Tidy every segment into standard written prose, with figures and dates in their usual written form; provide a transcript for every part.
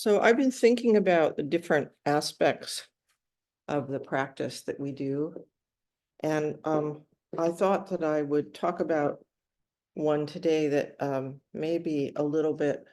So I've been thinking about the different aspects of the practice that we do. And I thought that I would talk about one today that may be a little bit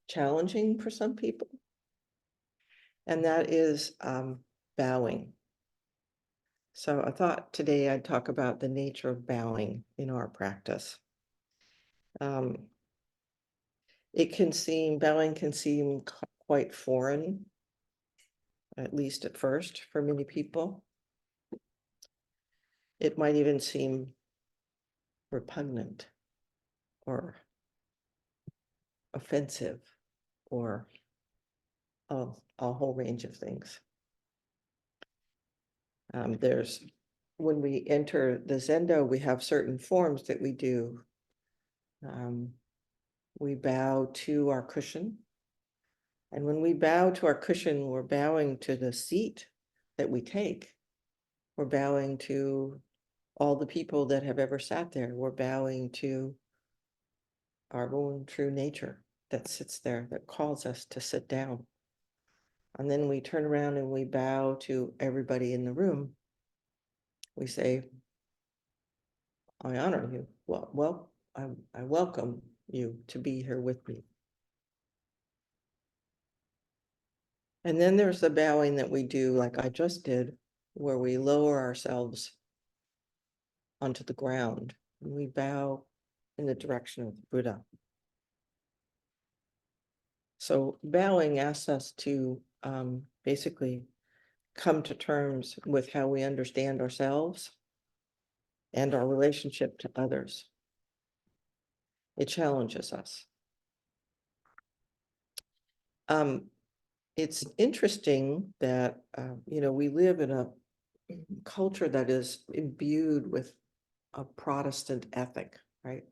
challenging for some people. And that is bowing. So I thought today I'd talk about the nature of bowing in our practice. Bowing can seem quite foreign, at least at first, for many people. It might even seem repugnant or offensive or a whole range of things. When we enter the Zendo, we have certain forms that we do. We bow to our cushion. And when we bow to our cushion, we're bowing to the seat that we take. We're bowing to all the people that have ever sat there. We're bowing to our own true nature that sits there, that calls us to sit down. And then we turn around and we bow to everybody in the room. We say, I honor you. Well, I welcome you to be here with me. And then there's the bowing that we do, like I just did, where we lower ourselves onto the ground and we bow in the direction of the Buddha. So bowing asks us to basically come to terms with how we understand ourselves and our relationship to others. It challenges us. It's interesting that, we live in a culture that is imbued with a Protestant ethic, right?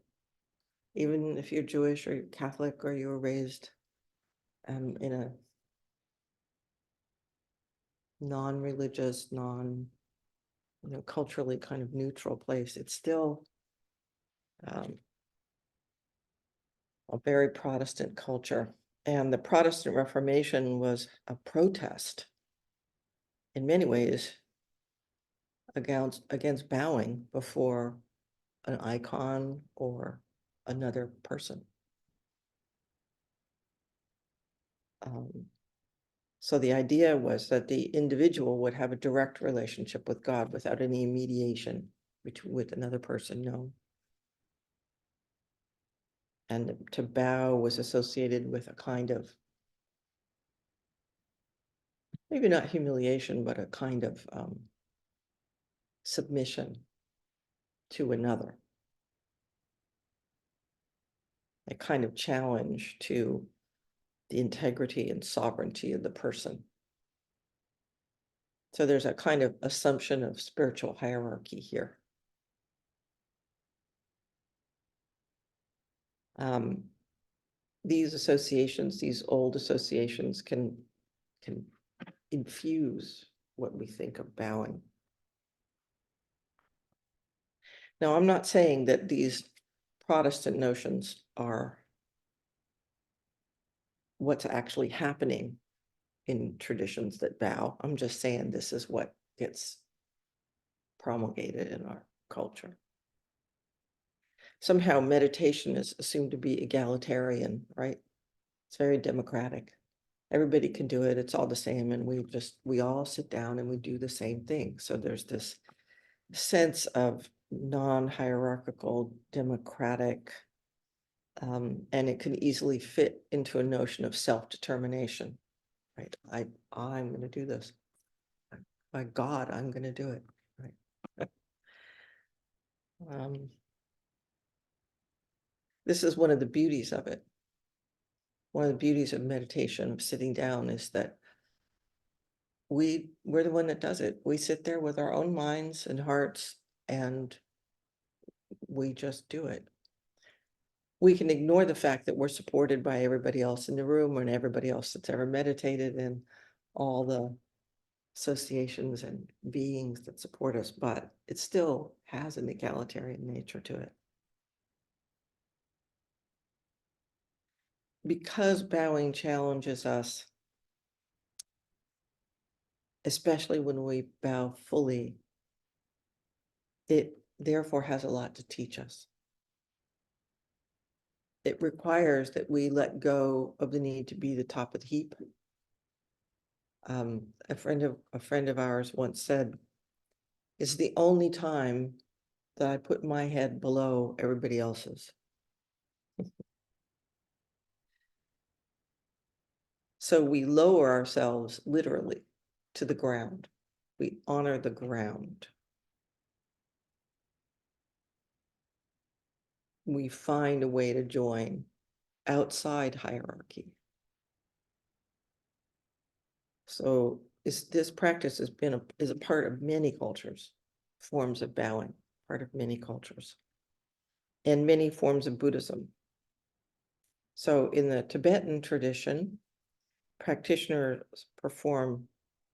Even if you're Jewish or you're Catholic or you were raised in a non-religious, culturally kind of neutral place, it's still a very Protestant culture. And the Protestant Reformation was a protest in many ways against bowing before an icon or another person. So the idea was that the individual would have a direct relationship with God without any mediation with another person, no. And to bow was associated with a kind of, maybe not humiliation, but a kind of submission to another. A kind of challenge to the integrity and sovereignty of the person. So there's a kind of assumption of spiritual hierarchy here. These associations, these old associations can infuse what we think of bowing. Now, I'm not saying that these Protestant notions are what's actually happening in traditions that bow. I'm just saying this is what gets promulgated in our culture. Somehow meditation is assumed to be egalitarian, right? It's very democratic. Everybody can do it. It's all the same. And we all sit down and we do the same thing. So there's this sense of non-hierarchical, democratic, and it can easily fit into a notion of self-determination, right? I'm going to do this. By God, I'm going to do it, right? This is one of the beauties of it. One of the beauties of meditation, of sitting down, is that we're the one that does it. We sit there with our own minds and hearts and we just do it. We can ignore the fact that we're supported by everybody else in the room and everybody else that's ever meditated and all the associations and beings that support us, but it still has an egalitarian nature to it. because bowing challenges us, especially when we bow fully, it therefore has a lot to teach us. It requires that we let go of the need to be the top of the heap. A friend of ours once said, "It's the only time that I put my head below everybody else's." So we lower ourselves literally to the ground. We honor the ground. We find a way to join outside hierarchy. So this practice is a part of many cultures, forms of bowing, part of many cultures, and many forms of Buddhism. So in the Tibetan tradition, practitioners perform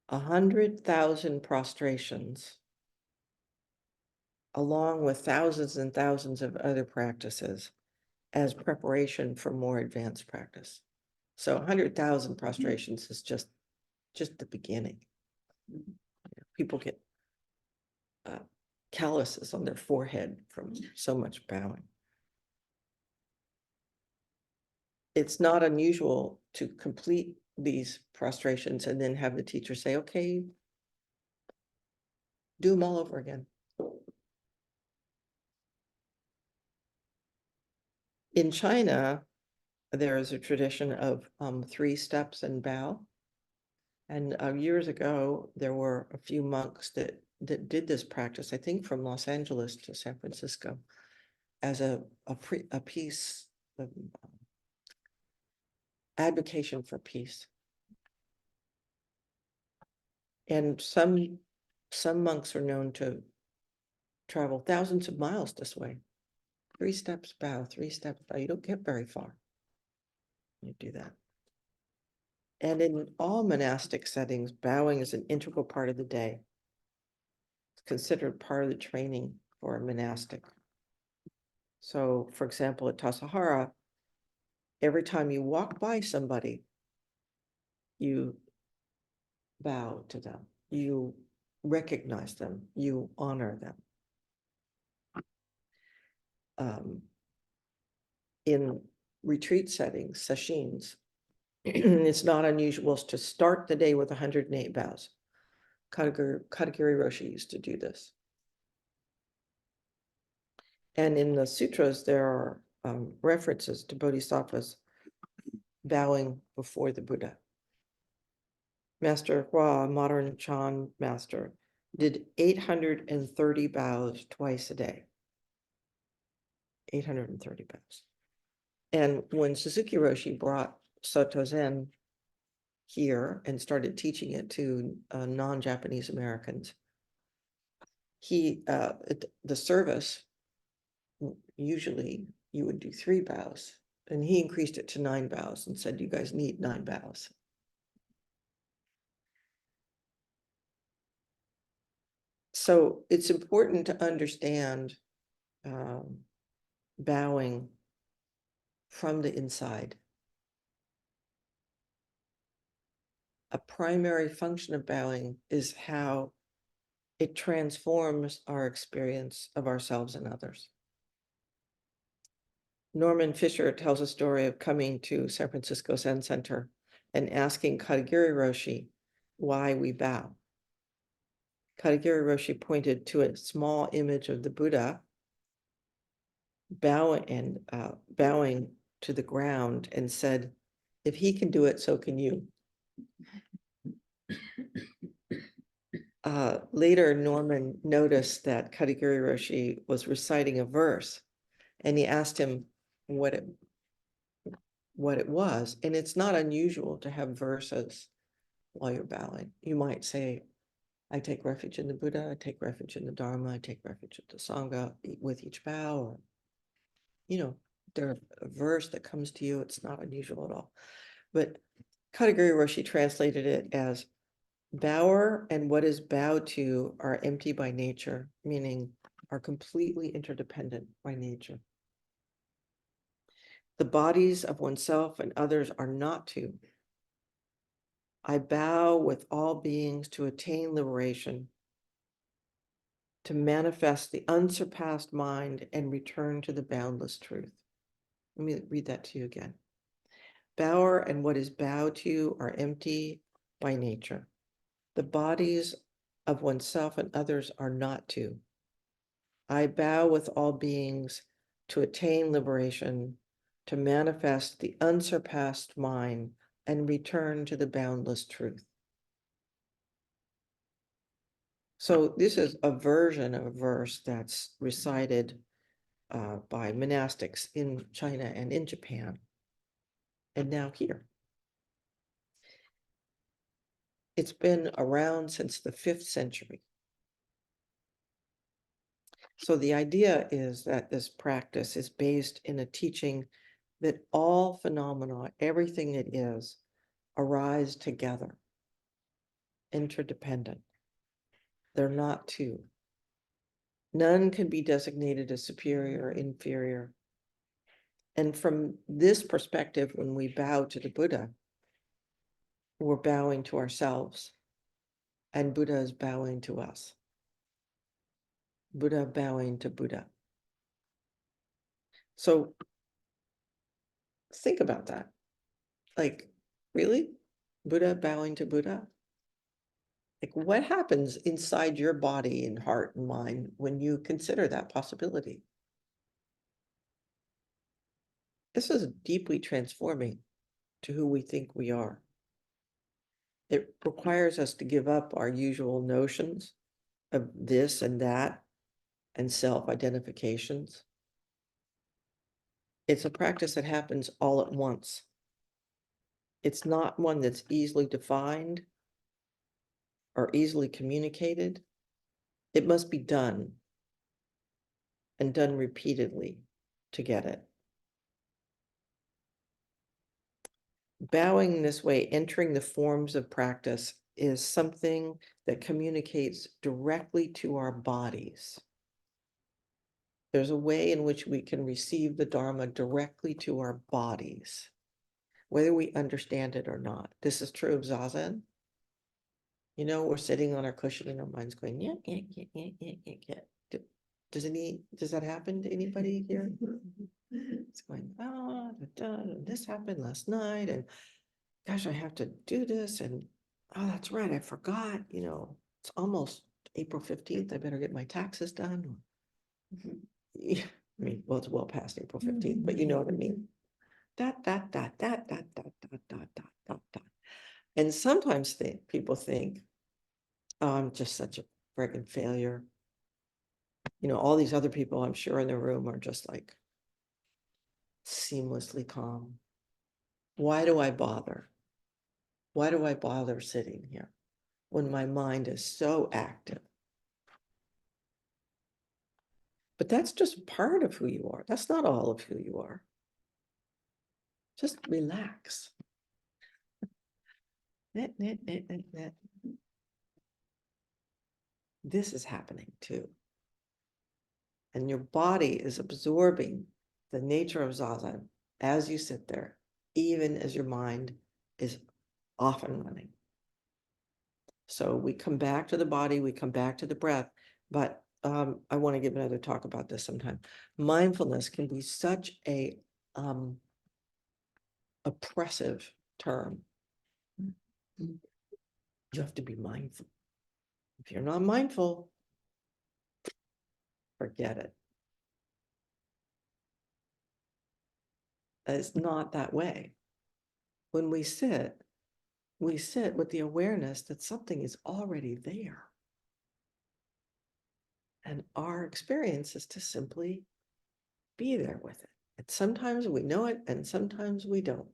100,000 prostrations, along with thousands and thousands of other practices, as preparation for more advanced practice. So 100,000 prostrations is just the beginning. People get calluses on their forehead from so much bowing. It's not unusual to complete these prostrations and then have the teacher say, "Okay, do them all over again." In China, there is a tradition of 3 steps and bow. And years ago, there were a few monks that did this practice, I think from Los Angeles to San Francisco, as a peace advocation for peace. And some monks are known to travel thousands of miles this way. 3 steps bow, 3 steps bow. You don't get very far. You do that. And in all monastic settings, bowing is an integral part of the day. It's considered part of the training for a monastic. So, for example, at Tassajara, every time you walk by somebody, you bow to them, you recognize them, you honor them. In retreat settings, sesshin, it's not unusual to start the day with 108 bows. Katagiri Roshi used to do this. And in the sutras, there are references to bodhisattvas bowing before the Buddha. Master Hua, modern Chan master, did 830 bows twice a day. 830 bows. And when Suzuki Roshi brought Soto Zen here and started teaching it to non-Japanese Americans, the service, usually you would do 3 bows, and he increased it to 9 bows and said, "You guys need 9 bows." So it's important to understand bowing from the inside. A primary function of bowing is how it transforms our experience of ourselves and others. Norman Fisher tells a story of coming to San Francisco Zen Center and asking Katagiri Roshi why we bow. Katagiri Roshi pointed to a small image of the Buddha bowing to the ground and said, "If he can do it, so can you." Later, Norman noticed that Katagiri Roshi was reciting a verse, and he asked him what it was. And it's not unusual to have verses while you're bowing. You might say, "I take refuge in the Buddha, I take refuge in the Dharma, I take refuge in the Sangha," with each bow, or, there's a verse that comes to you. It's not unusual at all. But Katagiri Roshi translated it as, "Bower and what is bowed to are empty by nature," meaning are completely interdependent by nature. The bodies of oneself and others are not to. I bow with all beings to attain liberation, to manifest the unsurpassed mind and return to the boundless truth. Let me read that to you again. Bower and what is bowed to are empty by nature. The bodies of oneself and others are not to. I bow with all beings to attain liberation, to manifest the unsurpassed mind and return to the boundless truth. So this is a version of a verse that's recited by monastics in China and in Japan, and now here. It's been around since the 5th century. So the idea is that this practice is based in a teaching that all phenomena, everything it is, arise together, interdependent. They're not two. None can be designated as superior or inferior. And from this perspective, when we bow to the Buddha, we're bowing to ourselves, and Buddha is bowing to us. Buddha bowing to Buddha. So think about that. Like, really? Buddha bowing to Buddha? Like, what happens inside your body and heart and mind when you consider that possibility? This is deeply transforming to who we think we are. It requires us to give up our usual notions of this and that and self-identifications. It's a practice that happens all at once. It's not one that's easily defined or easily communicated. It must be done and done repeatedly to get it. Bowing this way, entering the forms of practice, is something that communicates directly to our bodies. There's a way in which we can receive the Dharma directly to our bodies, whether we understand it or not. This is true of Zazen. You know, we're sitting on our cushion and our mind's going, yeah, yeah, yeah, yeah, yeah, yeah, yeah. Does that happen to anybody here? It's going, this happened last night, and gosh, I have to do this, and oh, that's right, I forgot, it's almost April 15th, I better get my taxes done. Yeah, I mean, well, it's well past April 15th, but you know what I mean. Dot. And sometimes people think, oh, I'm just such a friggin' failure. All these other people I'm sure in the room are just like seamlessly calm. Why do I bother? Why do I bother sitting here when my mind is so active? But that's just part of who you are. That's not all of who you are. Just relax. This is happening too. And your body is absorbing the nature of Zazen as you sit there, even as your mind is off and running. So we come back to the body, we come back to the breath, but I want to give another talk about this sometime. Mindfulness can be such a oppressive term. You have to be mindful. If you're not mindful, forget it. It's not that way. When we sit with the awareness that something is already there. And our experience is to simply be there with it. And sometimes we know it and sometimes we don't.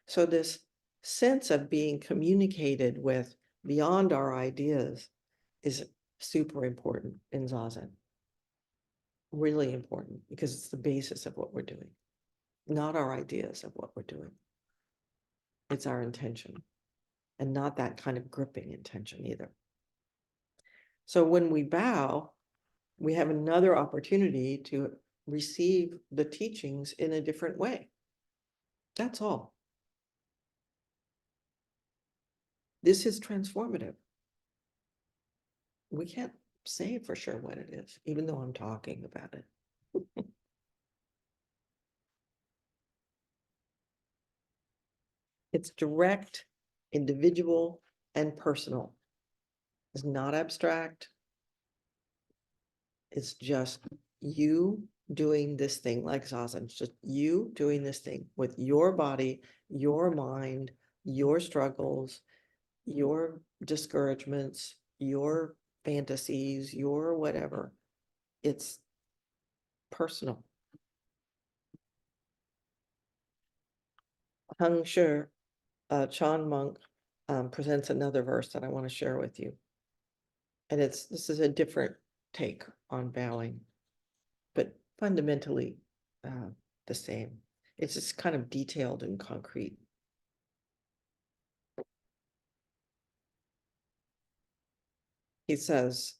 So this sense of being communicated with beyond our ideas is super important in Zazen. Really important because it's the basis of what we're doing, not our ideas of what we're doing. It's our intention, and not that kind of gripping intention either. So when we bow, we have another opportunity to receive the teachings in a different way. That's all. This is transformative. We can't say for sure what it is, even though I'm talking about it. It's direct, individual, and personal. It's not abstract. It's just you doing this thing like Zazen. It's just you doing this thing with your body, your mind, your struggles, your discouragements, your fantasies, your whatever. It's personal. Hung Shi, Chan Monk, presents another verse that I want to share with you. And this is a different take on bowing, but fundamentally the same. It's just kind of detailed and concrete. He says,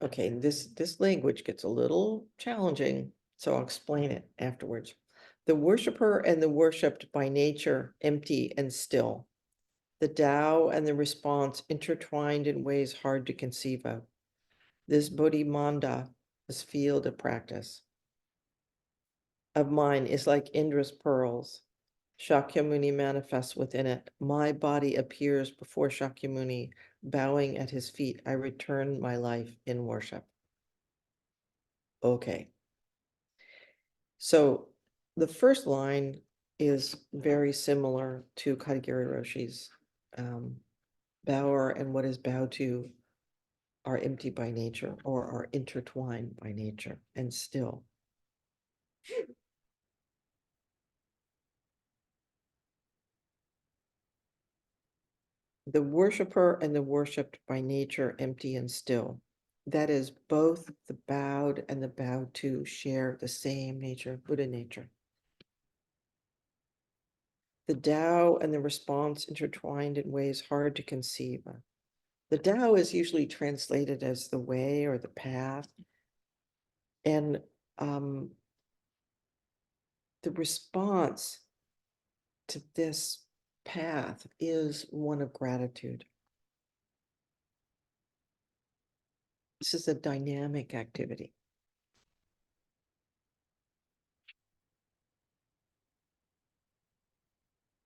okay, this language gets a little challenging, so I'll explain it afterwards. The worshiper and the worshipped by nature, empty and still. The Tao and the response intertwined in ways hard to conceive of. This Bodhimanda, this field of practice of mine, is like Indra's pearls. Shakyamuni manifests within it. My body appears before Shakyamuni, bowing at his feet. I return my life in worship. Okay. So the first line is very similar to Katagiri Roshi's bower, and what is bowed to are empty by nature or are intertwined by nature and still. The worshiper and the worshipped by nature, empty and still. That is, both the bowed and the bowed to share the same nature, Buddha nature. The Tao and the response intertwined in ways hard to conceive. The Tao is usually translated as the way or the path. And the response to this path is one of gratitude. This is a dynamic activity.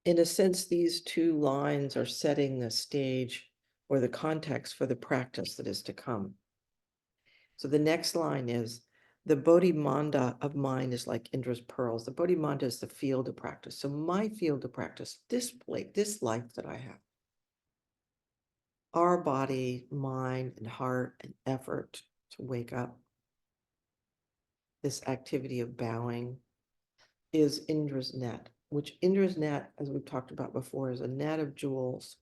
In a sense, these two lines are setting the stage or the context for the practice that is to come. So the next line is, the Bodhimanda of mine is like Indra's pearls. The Bodhimanda is the field of practice. So my field of practice, this life that I have, our body, mind, and heart, and effort to wake up, this activity of bowing, is Indra's net, which Indra's net, as we've talked about before, is a net of jewels.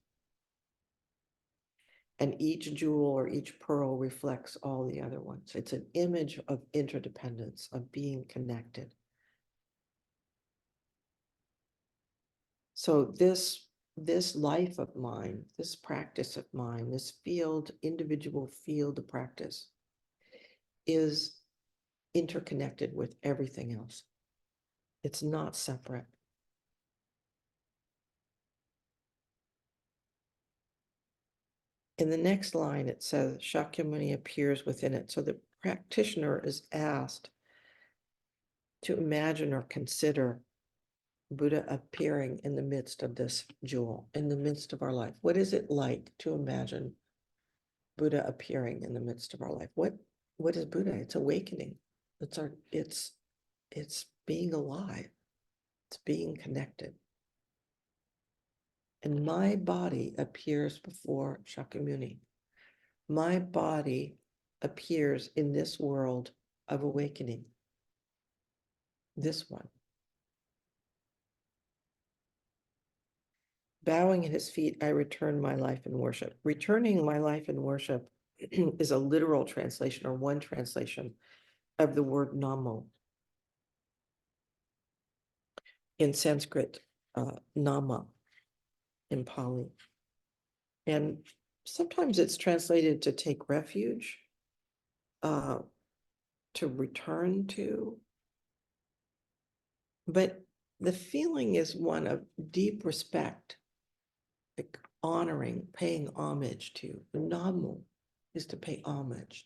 And each jewel or each pearl reflects all the other ones. It's an image of interdependence, of being connected. So this life of mine, this practice of mine, this individual field of practice is interconnected with everything else. It's not separate. In the next line, it says, Shakyamuni appears within it. So the practitioner is asked to imagine or consider Buddha appearing in the midst of this jewel, in the midst of our life. What is it like to imagine Buddha appearing in the midst of our life? What is Buddha? It's awakening. It's being alive. It's being connected. And my body appears before Shakyamuni. My body appears in this world of awakening. This one. Bowing at his feet, I return my life in worship. Returning my life in worship is a literal translation or one translation of the word namo. In Sanskrit, nama in Pali. And sometimes it's translated to take refuge, to return to. But the feeling is one of deep respect, like honoring, paying homage to. Namu is to pay homage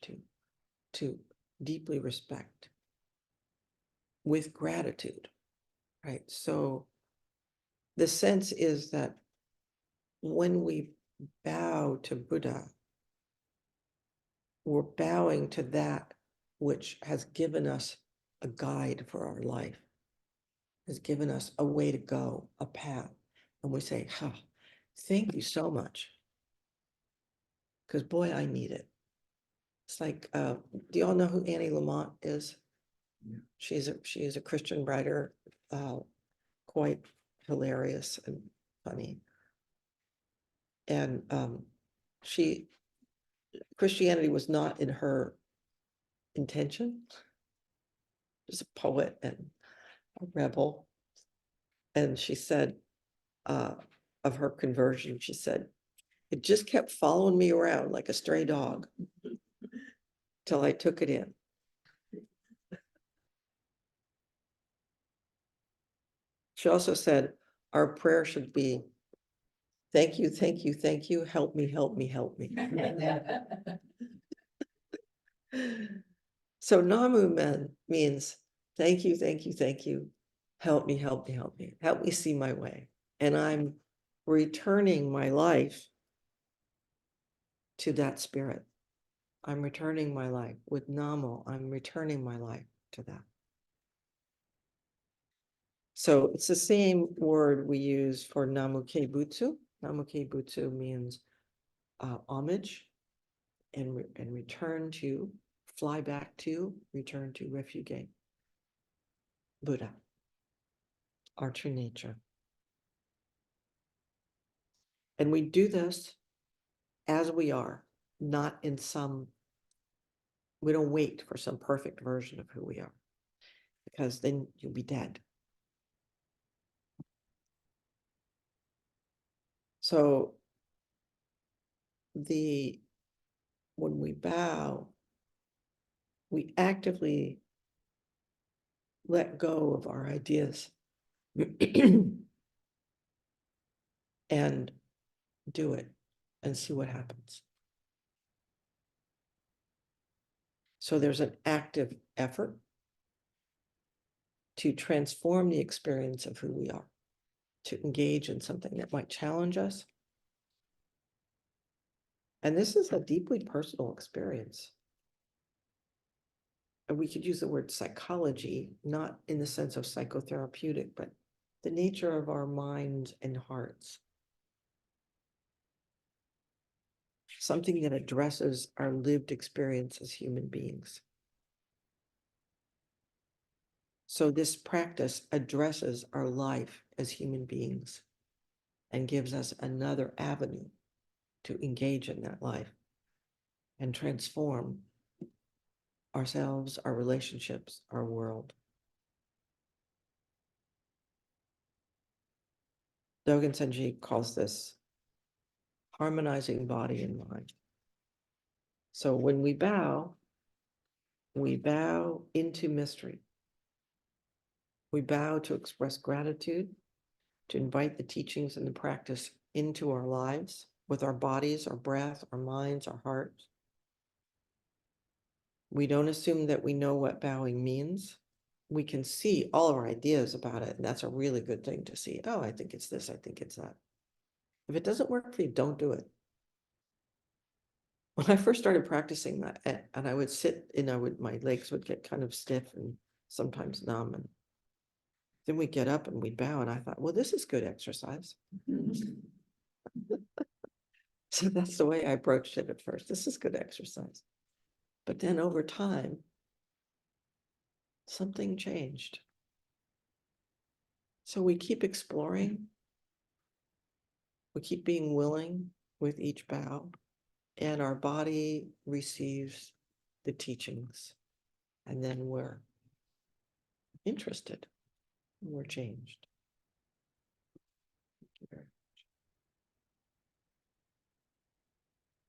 to deeply respect with gratitude, right? So the sense is that when we bow to Buddha, we're bowing to that which has given us a guide for our life, has given us a way to go, a path. And we say, thank you so much. Because boy, I need it. It's like, do you all know who Annie Lamott is? Yeah. She is a Christian writer, quite hilarious and funny. And Christianity was not in her intention. She's a poet and a rebel. And she said, of her conversion, she said, it just kept following me around like a stray dog till I took it in. She also said, our prayer should be, thank you, thank you, thank you, help me, help me, help me. So Namu means thank you, thank you, thank you, help me, help me, help me, help me see my way. And I'm returning my life to that spirit. I'm returning my life with Namo. I'm returning my life to that. So it's the same word we use for Namuke Butsu. Namuke Butsu means homage and return to, fly back to, return to, refuge Buddha, our true nature. And we do this as we are, not in some, we don't wait for some perfect version of who we are, because then you'll be dead. So when we bow, we actively let go of our ideas and do it and see what happens. So there's an active effort to transform the experience of who we are, to engage in something that might challenge us. And this is a deeply personal experience. And we could use the word psychology, not in the sense of psychotherapeutic, but the nature of our minds and hearts. Something that addresses our lived experience as human beings. So this practice addresses our life as human beings and gives us another avenue to engage in that life and transform ourselves, our relationships, our world. Dogen Senji calls this harmonizing body and mind. So when we bow into mystery. We bow to express gratitude, to invite the teachings and the practice into our lives with our bodies, our breath, our minds, our hearts. We don't assume that we know what bowing means. We can see all our ideas about it, and that's a really good thing to see. Oh, I think it's this, I think it's that. If it doesn't work for you, don't do it. When I first started practicing that, and I would sit, my legs would get kind of stiff and sometimes numb, and then we'd get up and we'd bow, and I thought, well, this is good exercise. So that's the way I approached it at first. This is good exercise. But then over time, something changed. So we keep exploring. We keep being willing with each bow, and our body receives the teachings. And then we're interested, we're changed.